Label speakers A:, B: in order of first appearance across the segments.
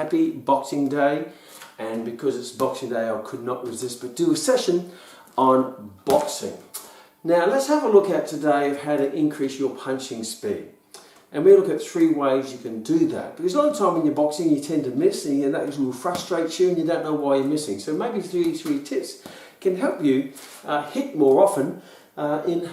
A: happy Boxing Day, and because it's Boxing Day I could not resist but do a session on boxing. Now let's have a look at today of how to increase your punching speed. And we look at 3 ways you can do that. Because a lot of the time when you're boxing you tend to miss, and that will frustrate you and you don't know why you're missing. So maybe these 3 tips can help you hit more often in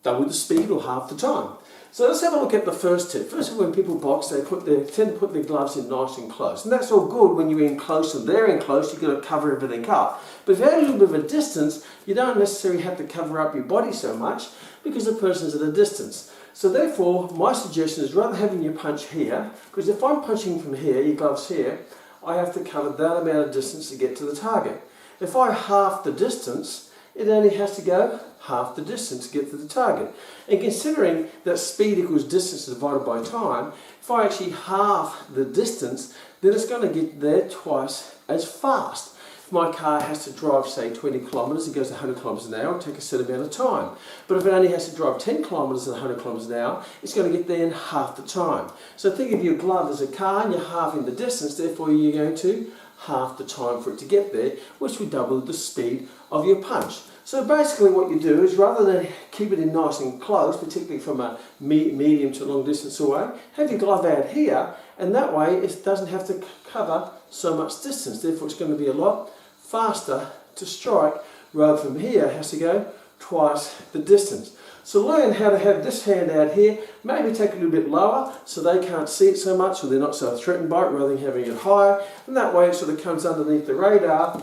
A: double the speed or half the time. So let's have a look at the first tip. First of all, when people box, they tend to put their gloves in nice and close. And that's all good when you're in close and they're in close, you've got to cover everything up. But if you have a little bit of a distance, you don't necessarily have to cover up your body so much because the person's at a distance. So therefore, my suggestion is rather having your punch here, because if I'm punching from here, your gloves here, I have to cover that amount of distance to get to the target. If I half the distance, it only has to go half the distance to get to the target. And considering that speed equals distance divided by time, if I actually half the distance, then it's going to get there twice as fast. If my car has to drive, say, 20 kilometres, it goes 100 kilometres an hour, it'll take a certain amount of time. But if it only has to drive 10 kilometres at 100 kilometres an hour, it's going to get there in half the time. So think of your glove as a car and you're halving the distance, therefore you're going to half the time for it to get there, which will double the speed of your punch. So basically what you do is, rather than keep it in nice and close, particularly from a medium to long distance away, have your glove out here, and that way it doesn't have to cover so much distance. Therefore it's going to be a lot faster to strike, rather from here it has to go twice the distance. So learn how to have this hand out here, maybe take it a little bit lower so they can't see it so much, or they're not so threatened by it, rather than having it higher, and that way it sort of comes underneath the radar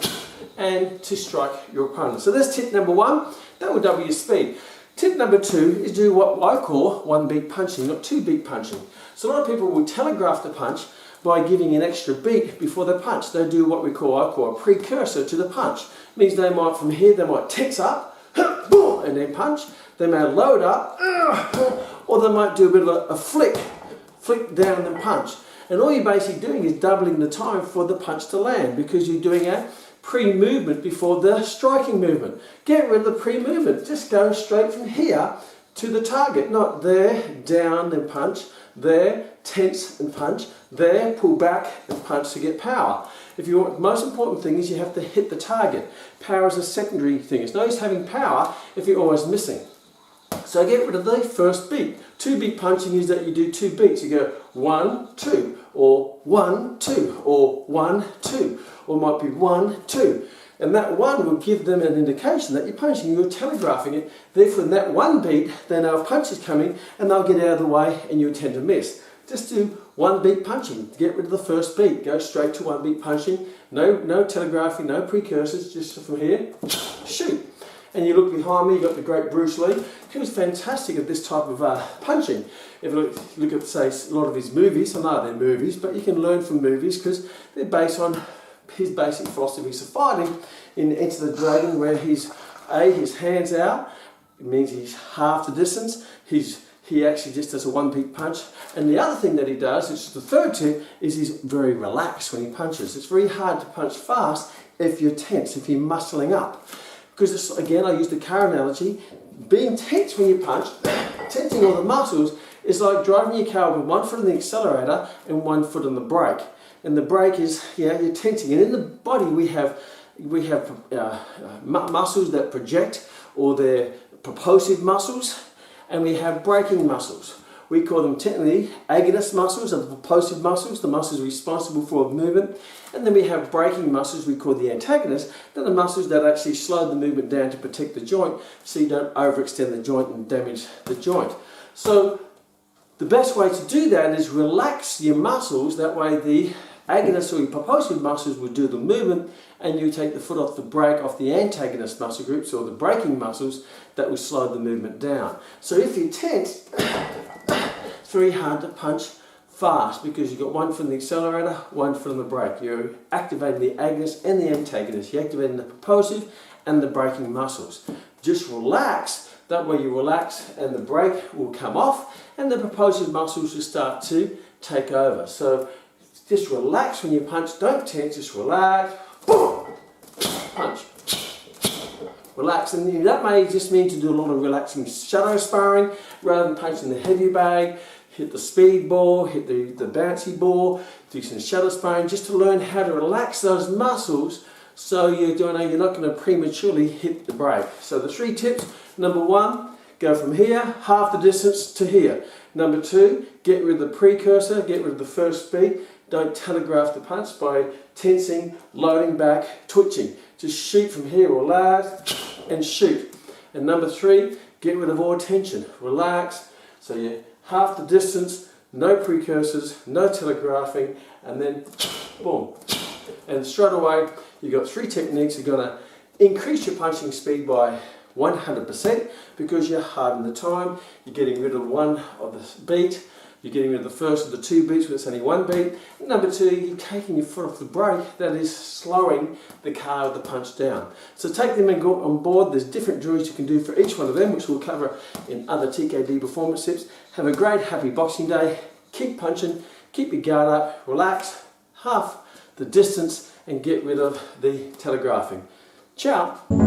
A: and to strike your opponent. So that's tip number 1, that will double your speed. Tip number 2 is do what I call 1 beat punching, not 2 beat punching. So a lot of people will telegraph the punch by giving an extra beat before they punch. They do what I call a precursor to the punch. It means they might, from here, they might tense up, and then punch. They may load up, or they might do a bit of a flick down and punch. And all you're basically doing is doubling the time for the punch to land, because you're doing a pre-movement before the striking movement. Get rid of the pre-movement. Just go straight from here to the target. Not there, down and punch, there, tense and punch, there, pull back and punch to get power. If you want, the most important thing is you have to hit the target. Power is a secondary thing. It's no use having power if you're always missing. So get rid of the first beat. 2 beat punching is that you do 2 beats. You go 1, 2, or 1, 2, or 1, 2, or it might be 1, 2. And that 1 will give them an indication that you're punching, you're telegraphing it. Therefore, in that 1 beat, they know a punch is coming and they'll get out of the way and you'll tend to miss. Just do 1 beat punching. Get rid of the first beat. Go straight to 1 beat punching. No telegraphing, no precursors, just from here, shoot. And you look behind me, you've got the great Bruce Lee. He was fantastic at this type of punching. If you look at, say, a lot of his movies, I know they're movies, but you can learn from movies because they're based on his basic philosophies of fighting. In Enter the Dragon, where his hands out, it means he's half the distance. He actually just does a 1 beat punch. And the other thing that he does, which is the third tip, is he's very relaxed when he punches. It's very hard to punch fast if you're tense, if you're muscling up. Because again, I use the car analogy, being tense when you punch, tensing all the muscles, is like driving your car with 1 foot on the accelerator and 1 foot on the brake. And the brake is, you're tensing. And in the body we have muscles that project, or they're propulsive muscles, and we have braking muscles. We call them technically agonist muscles and propulsive muscles, the muscles responsible for movement. And then we have braking muscles we call the antagonists. They're the muscles that actually slow the movement down to protect the joint so you don't overextend the joint and damage the joint. So the best way to do that is relax your muscles. That way the agonist or your propulsive muscles will do the movement, and you take the foot off the brake, off the antagonist muscle groups or the braking muscles that will slow the movement down. So if you're tense, it's very hard to punch fast because you've got 1 foot on the accelerator, 1 foot on the brake. You're activating the agonist and the antagonist. You're activating the propulsive and the braking muscles. Just relax. That way you relax and the brake will come off and the propulsive muscles will start to take over. So just relax when you punch. Don't tense, just relax. Boom! Punch. Relax. And that may just mean to do a lot of relaxing shadow sparring rather than punching the heavy bag. hit the speed ball, hit the bouncy ball, do some shutter spraying, just to learn how to relax those muscles so you're not going to prematurely hit the brake. So the 3 tips: number 1, go from here, half the distance to here. Number 2, get rid of the precursor, get rid of the first speed. Don't telegraph the punch by tensing, loading back, twitching. Just shoot from here, relax, and shoot. And number 3, get rid of all tension, relax. So you half the distance, no precursors, no telegraphing, and then boom. And straight away, you've got 3 techniques. You're going to increase your punching speed by 100% because you're halving the time. You're getting rid of one of the beat. You're getting rid of the first of the 2 beats when it's only 1 beat. Number 2, you're taking your foot off the brake. That is slowing the car with the punch down. So take them and go on board. There's different drills you can do for each one of them, which we'll cover in other TKD performance tips. Have a great, happy Boxing Day. Keep punching, keep your guard up, relax, half the distance, and get rid of the telegraphing. Ciao.